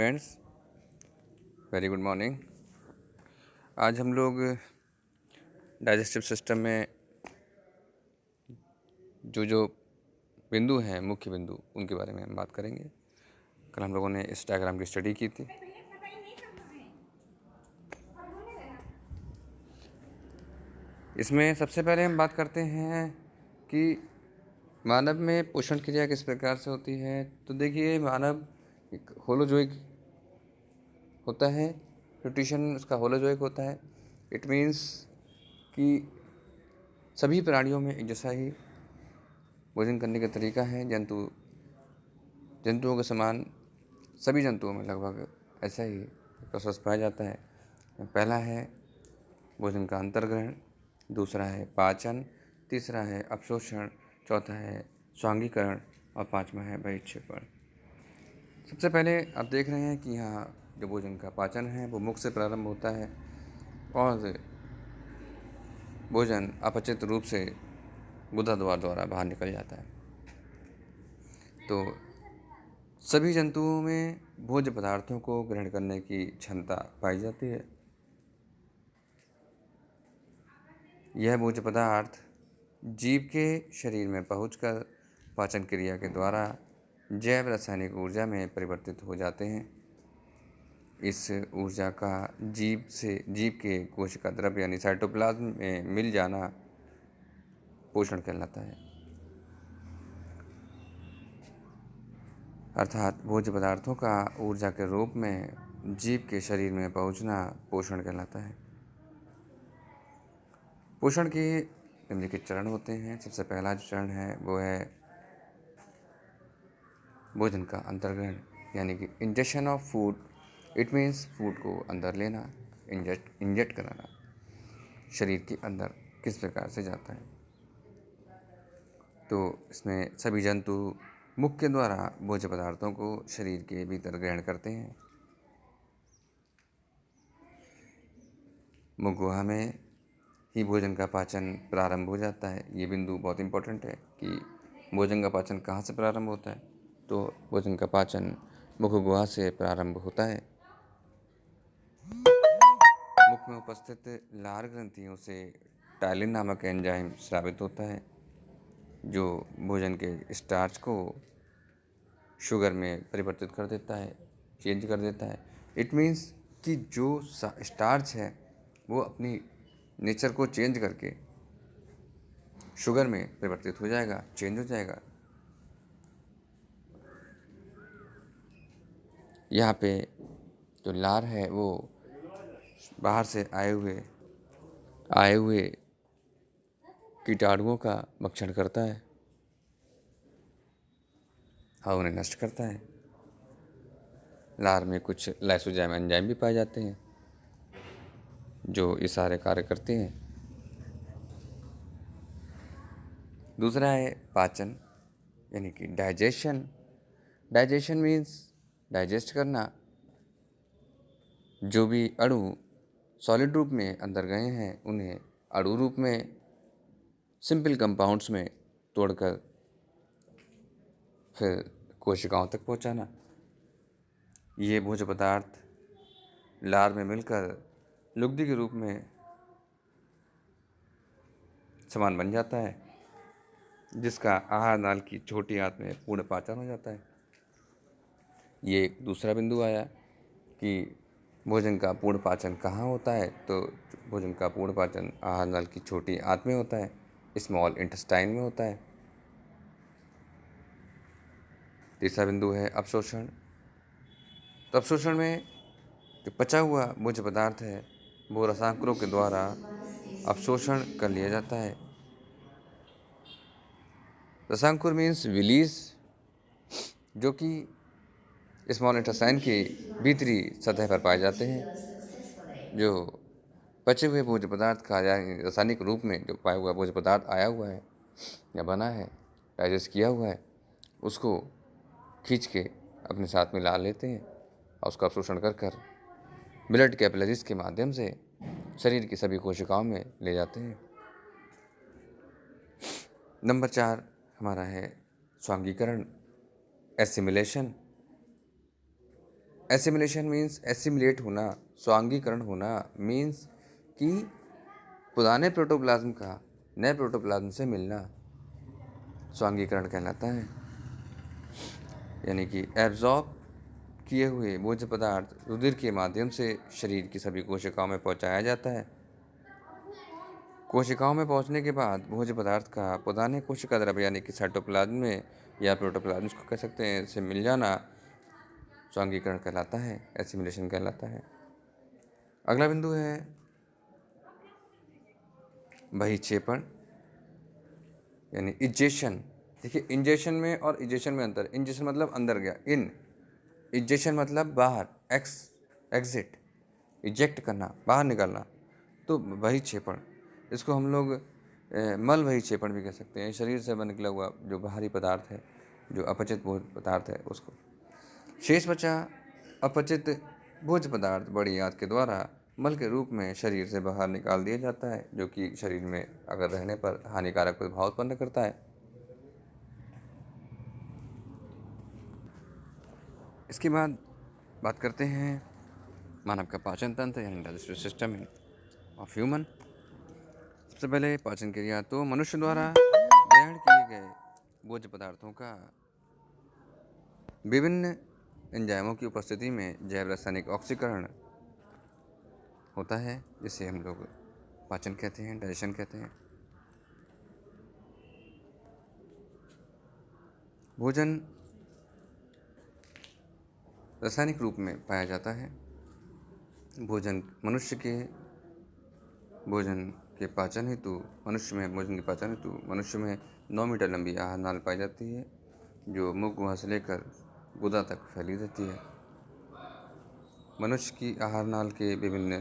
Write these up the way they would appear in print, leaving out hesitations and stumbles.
Friends, very good morning. आज हम लोग डाइजेस्टिव सिस्टम में जो बिंदु हैं, मुख्य बिंदु, उनके बारे में हम बात करेंगे। कल हम लोगों ने इस डायग्राम की स्टडी की थी। इसमें सबसे पहले हम बात करते हैं कि मानव में पोषण क्रिया किस प्रकार से होती है। तो देखिए, मानव एक होलोजोइक होता है, न्यूट्रिशन उसका होलोजोइक होता है। इट मीन्स कि सभी प्राणियों में एक जैसा ही भोजन करने का तरीका है। जंतुओं के समान सभी जंतुओं में लगभग ऐसा ही प्रोसेस पाया जाता है। पहला है भोजन का अंतर्ग्रहण, दूसरा है पाचन, तीसरा है अपशोषण, चौथा है स्वांगीकरण और पांचवा है बहिक्षेपण। सबसे पहले आप देख रहे हैं कि यहाँ जो भोजन का पाचन है वो मुख से प्रारंभ होता है और भोजन अपचित रूप से गुदा द्वारा बाहर निकल जाता है। तो सभी जंतुओं में भोज्य पदार्थों को ग्रहण करने की क्षमता पाई जाती है। यह भोज्य पदार्थ जीव के शरीर में पहुंचकर पाचन क्रिया के द्वारा जैव रासायनिक ऊर्जा में परिवर्तित हो जाते हैं। इस ऊर्जा का जीव के कोशिका द्रव्य यानी साइटोप्लाज्म में मिल जाना पोषण कहलाता है। अर्थात भोज्य पदार्थों का ऊर्जा के रूप में जीव के शरीर में पहुंचना पोषण कहलाता है। पोषण के निम्नलिखित चरण होते हैं। सबसे पहला जो चरण है वो है भोजन का अंतर्ग्रहण, यानी कि injection of food. It means food को अंदर लेना, इंजेक्ट कराना। शरीर के अंदर किस प्रकार से जाता है, तो इसमें सभी जंतु मुख के द्वारा भोज्य पदार्थों को शरीर के भीतर ग्रहण करते हैं। मुख गुहा में ही भोजन का पाचन प्रारंभ हो जाता है। ये बिंदु बहुत इम्पोर्टेंट है कि भोजन का पाचन कहाँ से प्रारंभ होता है। तो भोजन का पाचन मुख गुहा से प्रारंभ होता है। मुख में उपस्थित लार ग्रंथियों से टाइलिन नामक एंजाइम स्रावित होता है, जो भोजन के स्टार्च को शुगर में परिवर्तित कर देता है, चेंज कर देता है। इट मीन्स कि जो स्टार्च है वो अपनी नेचर को चेंज करके शुगर में परिवर्तित हो जाएगा, चेंज हो जाएगा। यहाँ पे जो लार है वो बाहर से आए हुए कीटाणुओं का भक्षण करता है और उन्हें नष्ट करता है। लार में कुछ लाइसोजाइम एंजाइम भी पाए जाते हैं जो ये सारे कार्य करते हैं। दूसरा है पाचन, यानी कि डाइजेशन। डाइजेशन मीन्स डाइजेस्ट करना। जो भी अणु सॉलिड रूप में अंदर गए हैं उन्हें अणु रूप में सिंपल कंपाउंड्स में तोड़कर फिर कोशिकाओं तक पहुंचाना। ये भोज्य पदार्थ लार में मिलकर लुगदी के रूप में सामान बन जाता है, जिसका आहार नाल की छोटी आंत में पूर्ण पाचन हो जाता है। ये एक दूसरा बिंदु आया कि भोजन का पूर्ण पाचन कहाँ होता है। तो भोजन का पूर्ण पाचन आहार नाल की छोटी आंत में होता है, स्मॉल इंटेस्टाइन में होता है। तीसरा बिंदु है अपशोषण। तो अपशोषण में जो पचा हुआ भोज्य पदार्थ है वो रसांकुरों के द्वारा अपशोषण कर लिया जाता है। रसांकुर मीन्स विलीज, जो कि स्मॉल इंटेस्टाइन की भीतरी सतह पर पाए जाते हैं। जो पचे हुए भोज्य पदार्थ का रासायनिक रूप में जो पाया हुआ भोज्य पदार्थ आया हुआ है या बना है, डाइजेस्ट किया हुआ है, उसको खींच के अपने साथ में ला लेते हैं और उसका अवशोषण कर ब्लड कैपिलरीज के माध्यम से शरीर की सभी कोशिकाओं में ले जाते हैं। नंबर 4 हमारा है स्वांगीकरण, एसिमिलेशन। एसिमिलेशन मीन्स एसिमिलेट होना, स्वांगीकरण होना, मीन्स कि पुराने प्रोटोप्लाज्म का नए प्रोटोप्लाज्म से मिलना स्वांगीकरण कहलाता है। यानी कि एब्जॉर्ब किए हुए भोज्य पदार्थ रुधिर के माध्यम से शरीर की सभी कोशिकाओं में पहुंचाया जाता है। कोशिकाओं में पहुंचने के बाद भोज्य पदार्थ का पुराने कोशिका द्रव्य यानी कि साइटोप्लाज्म में या प्रोटोप्लाज्म को कह सकते हैं से मिल जाना स्वांगीकरण कहलाता है, एसिमिलेशन कहलाता है। अगला बिंदु है बहिक्षेपण यानी इजेशन। देखिए, इंजेशन में और इजेशन में अंतर। इंजेशन मतलब अंदर गया, इजेशन मतलब बाहर, एग्जिट, इजेक्ट करना, बाहर निकालना। तो बहिक्षेपण, इसको हम लोग मल बहिक्षेपण भी कह सकते हैं। शरीर से निकला हुआ जो बाहरी पदार्थ है, जो अपचित भोज्य पदार्थ है, उसको। शेष बचा अपचित भोज्य पदार्थ बड़ी आंत के द्वारा मल के रूप में शरीर से बाहर निकाल दिया जाता है, जो कि शरीर में अगर रहने पर हानिकारक प्रभाव उत्पन्न करता है। इसके बाद बात करते हैं मानव का पाचन तंत्र यानी डाइजेस्टिव सिस्टम ऑफ ह्यूमन। सबसे पहले पाचन क्रिया तो मनुष्य द्वारा ग्रहण किए गए भोज्य पदार्थों का विभिन्न एंजाइमों की उपस्थिति में जैव रासायनिक ऑक्सीकरण होता है, जिसे हम लोग पाचन कहते हैं, डाइजेशन कहते हैं। भोजन रासायनिक रूप में पाया जाता है। भोजन के पाचन हेतु मनुष्य में 9 मीटर लंबी आहार नाल पाई जाती है, जो मुख गुहा से लेकर गुदा तक फैली रहती है। मनुष्य की आहार नाल के विभिन्न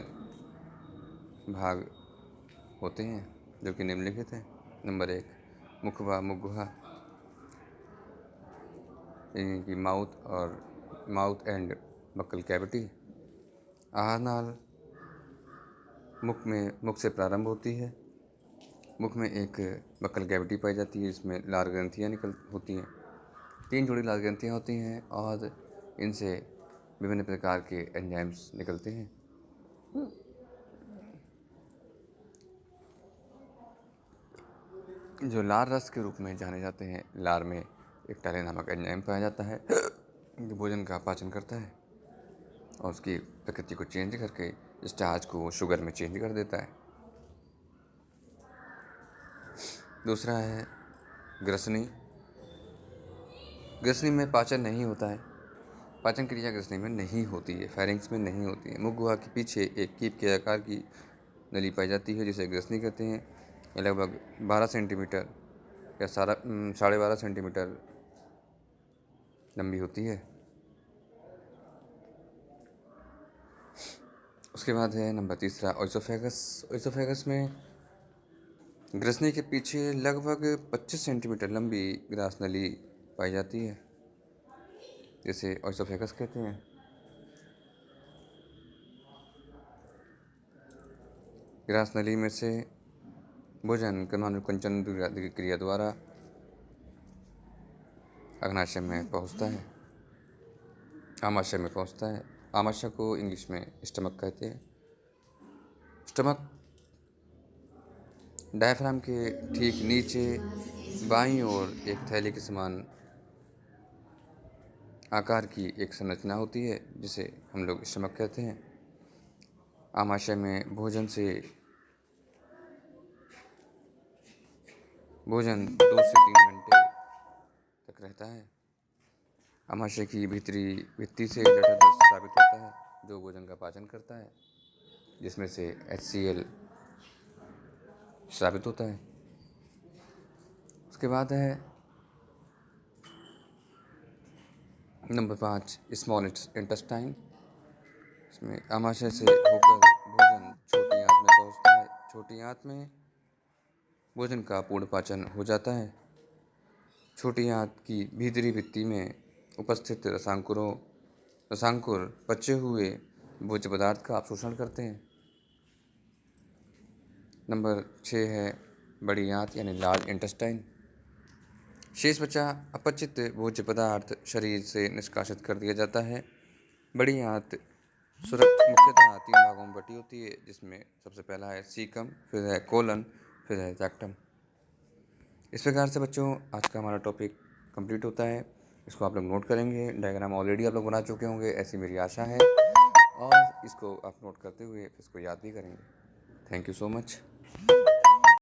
भाग होते हैं, जो कि निम्नलिखित हैं। नंबर 1, मुख गुहा यानी कि माउथ एंड बक्कल कैविटी। आहार नाल मुख से प्रारंभ होती है। मुख में एक बक्कल कैविटी पाई जाती है, इसमें लार ग्रंथियाँ होती हैं। 3 जोड़ी लार ग्रंथियाँ होती हैं और इनसे विभिन्न प्रकार के एंजाइम्स निकलते हैं। जो लार रस के रूप में जाने जाते हैं। लार में एक टैलिन नामक एंजाइम पाया जाता है, जो भोजन का पाचन करता है और उसकी प्रकृति को चेंज करके स्टार्च को शुगर में चेंज कर देता है। दूसरा है ग्रसनी। ग्रसनी में पाचन नहीं होता है। पाचन क्रिया ग्रसनी में नहीं होती है, फेरिंग्स में नहीं होती है। मुख गुहा के पीछे एक कीप के आकार की नली पाई जाती है, जिसे ग्रसनी कहते हैं। यह लगभग 12 सेंटीमीटर या 12.5 सेंटीमीटर लंबी होती है। उसके बाद है नंबर 3 ओइसोफेगस। ओइसोफेगस में ग्रसनी के पीछे लगभग 25 सेंटीमीटर लंबी ग्रास नली पाई जाती है, जिसे ओइसोफेगस कहते हैं। ग्रास नली में से भोजन क्रमानुकुंचन क्रिया द्वारा अग्नाशय में पहुंचता है, आमाशय में पहुंचता है। आमाशय को इंग्लिश में स्टमक कहते हैं। स्टमक डायफ्राम के ठीक नीचे बाईं ओर एक थैली के समान आकार की एक संरचना होती है, जिसे हम लोग स्टमक कहते हैं। आमाशय में भोजन 2 से 3 घंटे तक रहता है। आमाशय की भीतरी भित्ति से जठररस स्रावित होता है, जो भोजन का पाचन करता है, जिसमें से HCl स्रावित होता है। उसके बाद है नंबर 5 स्मॉल इंटेस्टाइन। इसमें आमाशय से होकर भोजन छोटी आंत में पहुंचता है। छोटी आंत में भोजन का पूर्ण पाचन हो जाता है। छोटी आंत की भीतरी भित्ति में उपस्थित रसांकुर पचे हुए भोज्य पदार्थ का अवशोषण करते हैं। नंबर 6 है बड़ी आंत यानी लार्ज इंटेस्टाइन। शेष बचा अपचित भोज्य पदार्थ शरीर से निष्कासित कर दिया जाता है। बड़ी आंत मुख्यतः 3 भागों में बटी होती है, जिसमें सबसे पहला है सीकम, फिर है कोलन, फिर है रेक्टम। इस प्रकार से बच्चों आज का हमारा टॉपिक कंप्लीट होता है। इसको आप लोग नोट करेंगे, डायग्राम ऑलरेडी आप लोग बना चुके होंगे, ऐसी मेरी आशा है, और इसको आप नोट करते हुए इसको याद भी करेंगे। Thank you so much.